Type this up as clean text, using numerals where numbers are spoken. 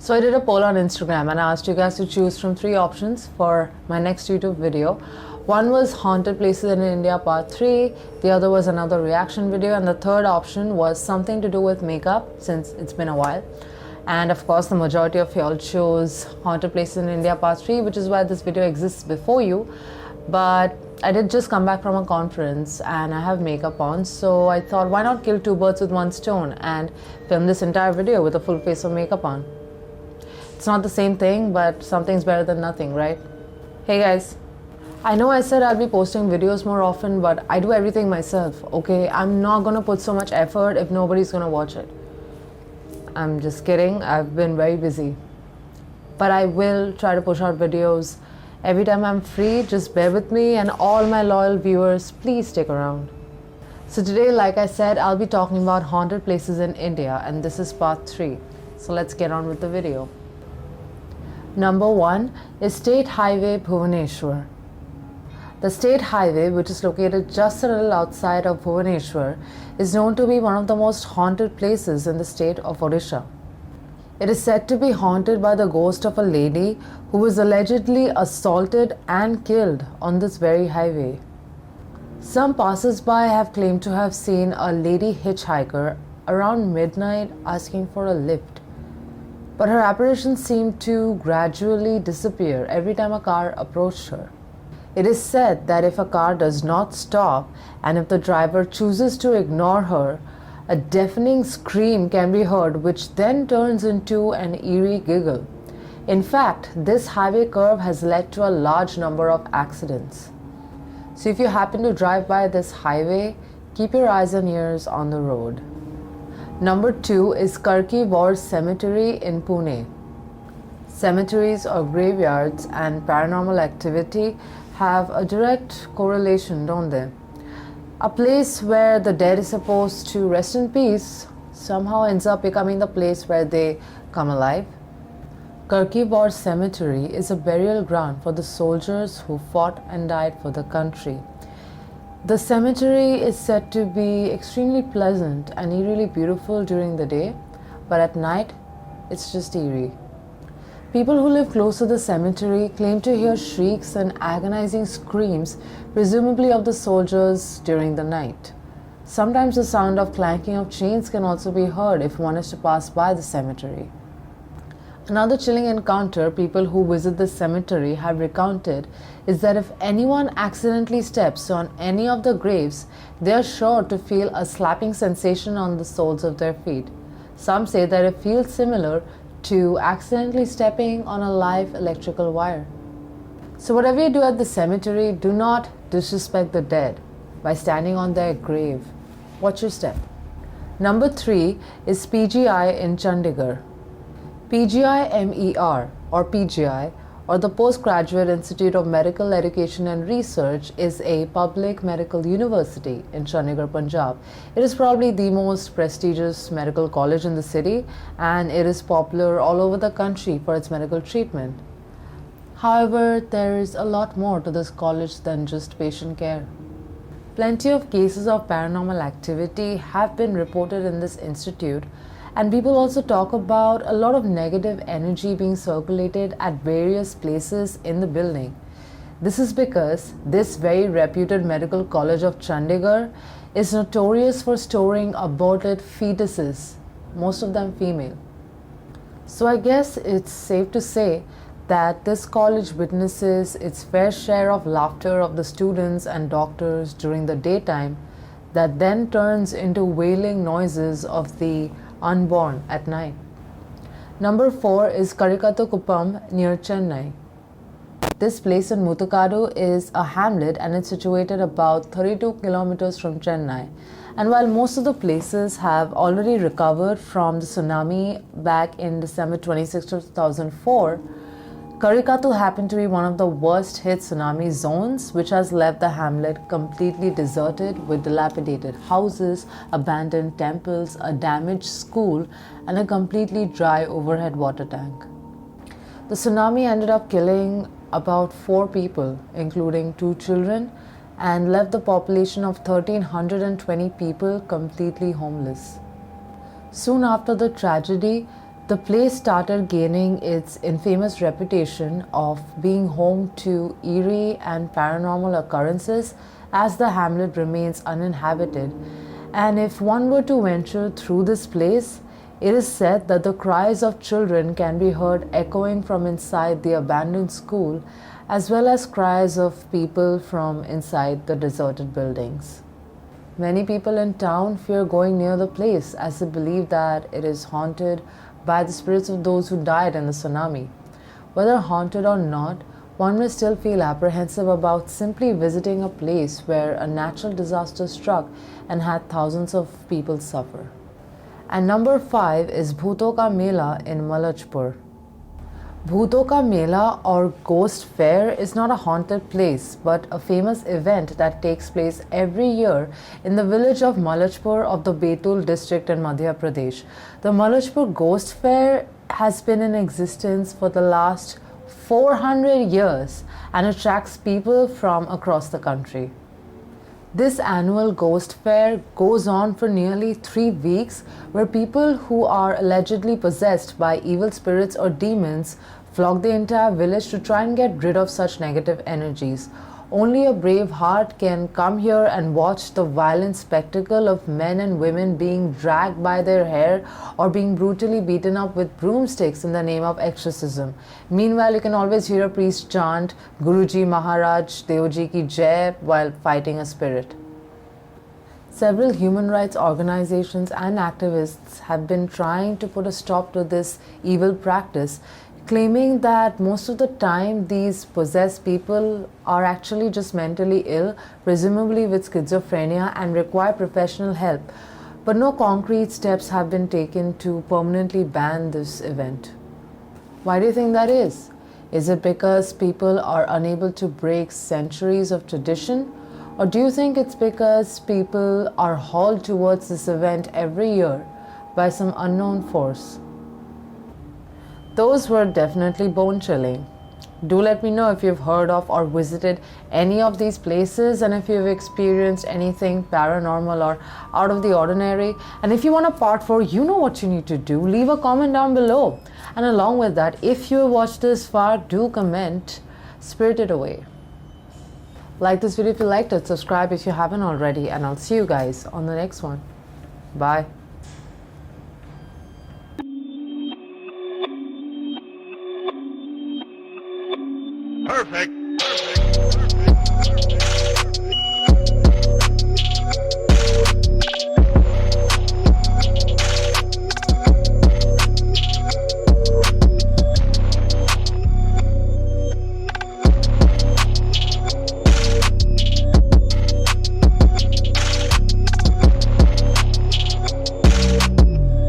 So I did a poll on Instagram and I asked you guys to choose from 3 options for my next YouTube video. One was haunted places in India part 3, the other was another reaction video, and the third option was something to do with makeup since it's been a while. And of course the majority of y'all chose haunted places in India part 3, which is why this video exists before you. But I did just come back from a conference and I have makeup on, so I thought why not kill 2 birds with 1 stone and film this entire video with a full face of makeup on. It's not the same thing, but something's better than nothing, right? Hey guys, I know I said I'll be posting videos more often, but I do everything myself, okay? I'm not gonna put so much effort if nobody's gonna watch it. I'm just kidding, I've been very busy. But I will try to push out videos every time I'm free. Just bear with me, and all my loyal viewers, please stick around. So today, like I said, I'll be talking about haunted places in India, and this is part 3. So let's get on with the video. Number 1 is State Highway Bhubaneswar. The State Highway, which is located just a little outside of Bhubaneswar, is known to be one of the most haunted places in the state of Odisha. It is said to be haunted by the ghost of a lady who was allegedly assaulted and killed on this very highway. Some passers-by have claimed to have seen a lady hitchhiker around midnight asking for a lift. But her apparition seemed to gradually disappear every time a car approached her. It is said that if a car does not stop and if the driver chooses to ignore her, a deafening scream can be heard, which then turns into an eerie giggle. In fact, this highway curve has led to a large number of accidents. So if you happen to drive by this highway, keep your eyes and ears on the road. Number 2 is Karki War Cemetery in Pune. Cemeteries or graveyards and paranormal activity have a direct correlation, don't they? A place where the dead is supposed to rest in peace somehow ends up becoming the place where they come alive. Karki War Cemetery is a burial ground for the soldiers who fought and died for the country. The cemetery is said to be extremely pleasant and eerily beautiful during the day, but at night, it's just eerie. People who live close to the cemetery claim to hear shrieks and agonizing screams, presumably of the soldiers during the night. Sometimes the sound of clanking of chains can also be heard if one is to pass by the cemetery. Another chilling encounter people who visit the cemetery have recounted is that if anyone accidentally steps on any of the graves, they are sure to feel a slapping sensation on the soles of their feet. Some say that it feels similar to accidentally stepping on a live electrical wire. So whatever you do at the cemetery, do not disrespect the dead by standing on their grave. Watch your step. Number 3 is PGI in Chandigarh. PGI-MER or PGI, or the Postgraduate Institute of Medical Education and Research, is a public medical university in Chandigarh, Punjab. It is probably the most prestigious medical college in the city, and it is popular all over the country for its medical treatment. However, there is a lot more to this college than just patient care. Plenty of cases of paranormal activity have been reported in this institute, and people also talk about a lot of negative energy being circulated at various places in the building. This is because this very reputed medical college of Chandigarh is notorious for storing aborted fetuses, most of them female. So I guess it's safe to say that this college witnesses its fair share of laughter of the students and doctors during the daytime that then turns into wailing noises of the unborn at night. Number 4 is Karikattukuppam near Chennai. This place in Muttukadu is a hamlet and it's situated about 32 kilometers from Chennai. And while most of the places have already recovered from the tsunami back in December 26, 2004, Karikattu happened to be one of the worst hit tsunami zones, which has left the hamlet completely deserted with dilapidated houses, abandoned temples, a damaged school, and a completely dry overhead water tank. The tsunami ended up killing about 4 people, including 2 children, and left the population of 1,320 people completely homeless. Soon after the tragedy, The place started gaining its infamous reputation of being home to eerie and paranormal occurrences as the hamlet remains uninhabited. And if one were to venture through this place, it is said that the cries of children can be heard echoing from inside the abandoned school, as well as cries of people from inside the deserted buildings. Many people in town fear going near the place as they believe that it is haunted by the spirits of those who died in the tsunami. Whether haunted or not, one may still feel apprehensive about simply visiting a place where a natural disaster struck and had thousands of people suffer. And number 5 is Bhuto Ka Mela in Malachpur. Bhuto Ka Mela or Ghost Fair is not a haunted place but a famous event that takes place every year in the village of Malachpur of the Betul district in Madhya Pradesh. The Malachpur Ghost Fair has been in existence for the last 400 years and attracts people from across the country. This annual ghost fair goes on for nearly 3 weeks, where people who are allegedly possessed by evil spirits or demons flock the entire village to try and get rid of such negative energies. Only a brave heart can come here and watch the violent spectacle of men and women being dragged by their hair or being brutally beaten up with broomsticks in the name of exorcism. Meanwhile, you can always hear a priest chant Guruji Maharaj Deoji ki Jai while fighting a spirit. Several human rights organizations and activists have been trying to put a stop to this evil practice, claiming that most of the time these possessed people are actually just mentally ill, presumably with schizophrenia, and require professional help. But no concrete steps have been taken to permanently ban this event. Why do you think that is? Is it because people are unable to break centuries of tradition? Or do you think it's because people are hauled towards this event every year by some unknown force? Those were definitely bone-chilling. Do let me know if you've heard of or visited any of these places, and if you've experienced anything paranormal or out of the ordinary. And if you want a part 4, you know what you need to do. Leave a comment down below. And along with that, if you watched this far, do comment Spirited Away. Like this video if you liked it, subscribe if you haven't already, and I'll see you guys on the next one. Bye. Perfect.